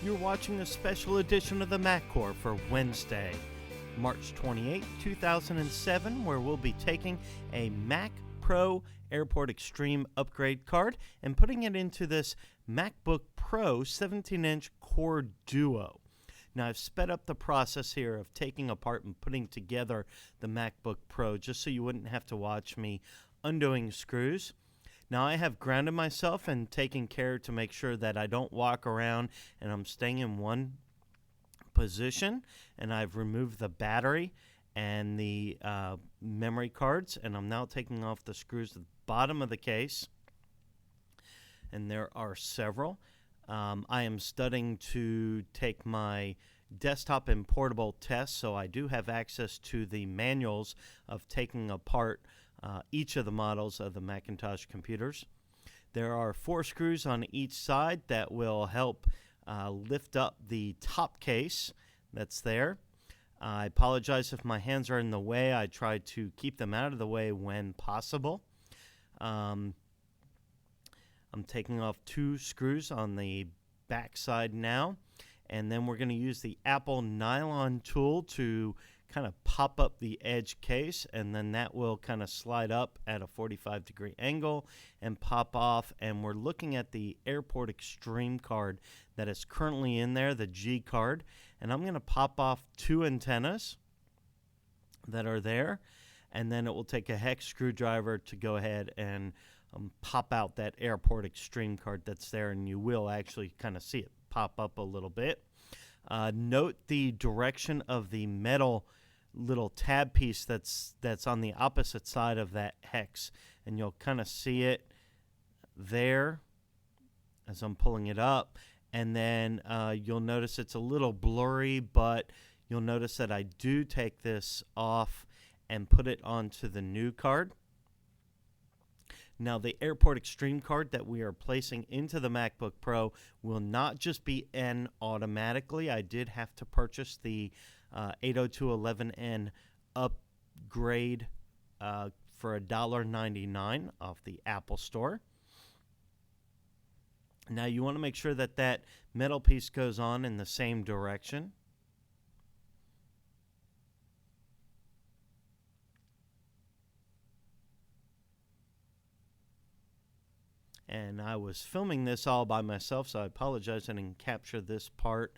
You're watching a special edition of the MacCore for Wednesday, March 28, 2007, where we'll be taking a Mac Pro Airport Extreme upgrade card and putting it into this MacBook Pro 17-inch Core Duo. Now, I've sped up the process here of taking apart and putting together the MacBook Pro just so you wouldn't have to watch me undoing screws. Now, I have grounded myself and taken care to make sure that I don't walk around and I'm staying in one position. And I've removed the battery and the memory cards, and I'm now taking off the screws at the bottom of the case. And there are several. I am studying to take my desktop and portable tests, so I do have access to the manuals of taking apart each of the models of the Macintosh computers. There are 4 screws on each side that will help lift up the top case that's there. I apologize if my hands are in the way. I try to keep them out of the way when possible. I'm taking off 2 screws on the back side now, and then we're going to use the Apple nylon tool to kind of pop up the edge case, and then that will kind of slide up at a 45-degree angle and pop off. And we're looking at the Airport Extreme card that is currently in there, the G card, and I'm going to pop off 2 antennas that are there, and then it will take a hex screwdriver to go ahead and pop out that Airport Extreme card that's there, and you will actually kind of see it pop up a little bit. Note the direction of the metal little tab piece that's on the opposite side of that hex, and you'll kind of see it there as I'm pulling it up. And then you'll notice it's a little blurry, but you'll notice that I do take this off and put it onto the new card. Now, the Airport Extreme card that we are placing into the MacBook Pro will not just be N automatically. I did have to purchase the 802.11n upgrade for $1.99 off the Apple Store. Now, you want to make sure that that metal piece goes on in the same direction. And I was filming this all by myself, so I apologize I didn't capture this part.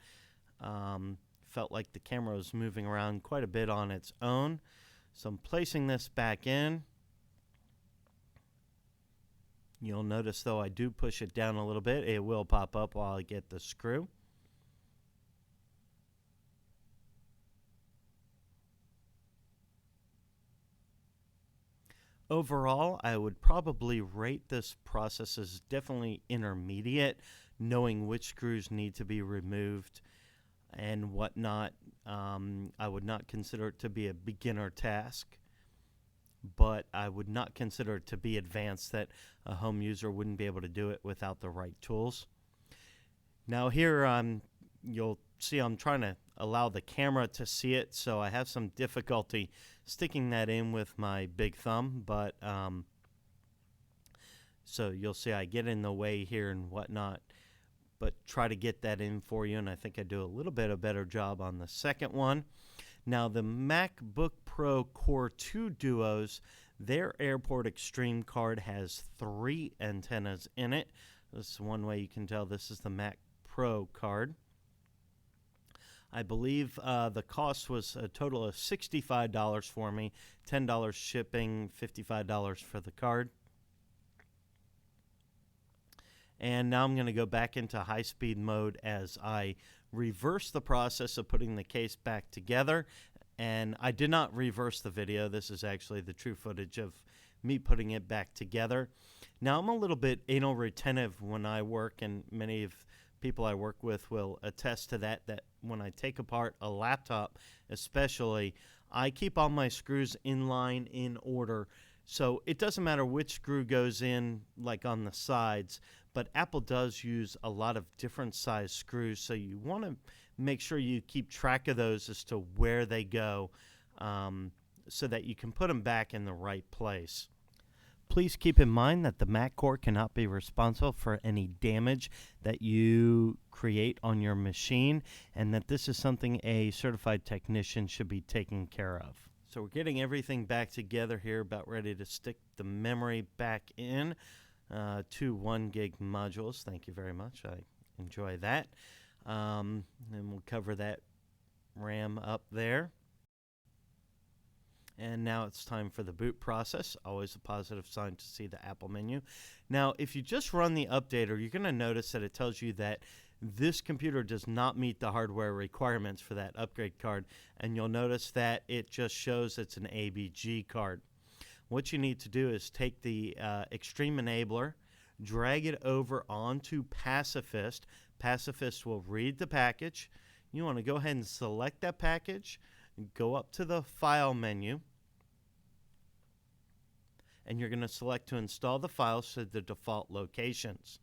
Felt like the camera was moving around quite a bit on its own. So I'm placing this back in. You'll notice, though, I do push it down a little bit. It will pop up while I get the screw. Overall, I would probably rate this process as definitely intermediate, knowing which screws need to be removed and whatnot. I would not consider it to be a beginner task, but I would not consider it to be advanced, that a home user wouldn't be able to do it without the right tools. Now here, you'll see I'm trying to allow the camera to see it, so I have some difficulty sticking that in with my big thumb, but so you'll see I get in the way here and whatnot, but try to get that in for you, and I think I do a little bit of a better job on the second one. Now, the MacBook Pro Core 2 Duos, their Airport Extreme card has 3 antennas in it. This is one way you can tell this is the Mac Pro card. I believe the cost was a total of $65 for me, $10 shipping, $55 for the card. And now I'm going to go back into high-speed mode as I reverse the process of putting the case back together. And I did not reverse the video. This is actually the true footage of me putting it back together. Now, I'm a little bit anal retentive when I work, and many of people I work with will attest to that when I take apart a laptop especially, I keep all my screws in line in order. So it doesn't matter which screw goes in, like on the sides, but Apple does use a lot of different size screws, so you want to make sure you keep track of those as to where they go, so that you can put them back in the right place. Please keep in mind that the MacCore cannot be responsible for any damage that you create on your machine, and that this is something a certified technician should be taking care of. So we're getting everything back together here, about ready to stick the memory back in. 2 1 gig modules. Thank you very much. I enjoy that. And we'll cover that RAM up there. And now it's time for the boot process. Always a positive sign to see the Apple menu. Now, if you just run the updater, you're going to notice that it tells you that this computer does not meet the hardware requirements for that upgrade card. And you'll notice that it just shows it's an ABG card. What you need to do is take the Extreme Enabler, drag it over onto Pacifist. Pacifist will read the package. You want to go ahead and select that package, go up to the File menu, and you're going to select to install the files to the default locations.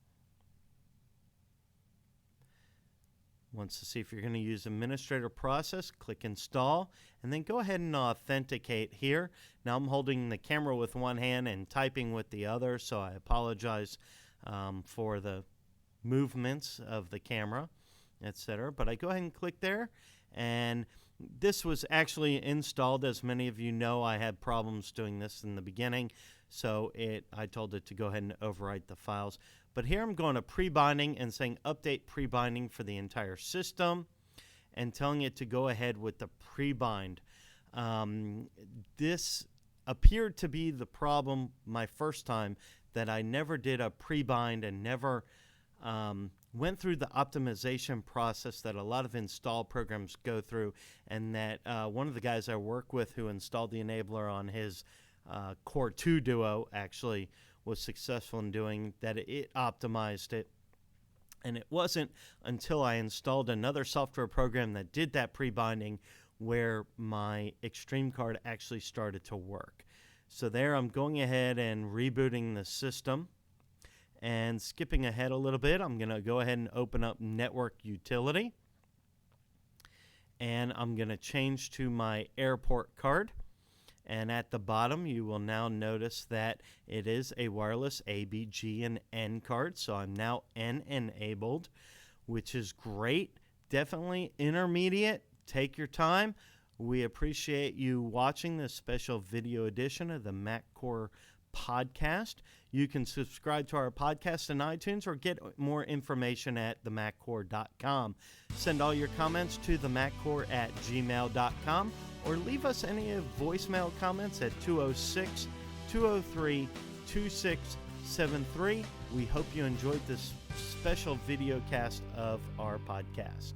Wants to see if you're going to use administrator process, click install, and then go ahead and authenticate here. Now I'm holding the camera with one hand and typing with the other, so I apologize for the movements of the camera, etc. But I go ahead and click there, and this was actually installed. As many of you know, I had problems doing this in the beginning, so I told it to go ahead and overwrite the files. But here I'm going to pre-binding and saying update pre-binding for the entire system, and telling it to go ahead with the pre-bind. This appeared to be the problem my first time, that I never did a pre-bind and never went through the optimization process that a lot of install programs go through, and that one of the guys I work with who installed the enabler on his Core 2 Duo actually was successful in doing that. It optimized it, and it wasn't until I installed another software program that did that pre-binding where my Extreme card actually started to work. So there I'm going ahead and rebooting the system. And skipping ahead a little bit, I'm going to go ahead and open up Network Utility. And I'm going to change to my airport card. And at the bottom, you will now notice that it is a wireless ABG and N card. So I'm now N enabled, which is great. Definitely intermediate. Take your time. We appreciate you watching this special video edition of the MacCore podcast. You can subscribe to our podcast in iTunes or get more information at themaccore.com. Send all your comments to themaccore@gmail.com or leave us any voicemail comments at 206-203-2673. We hope you enjoyed this special video cast of our podcast.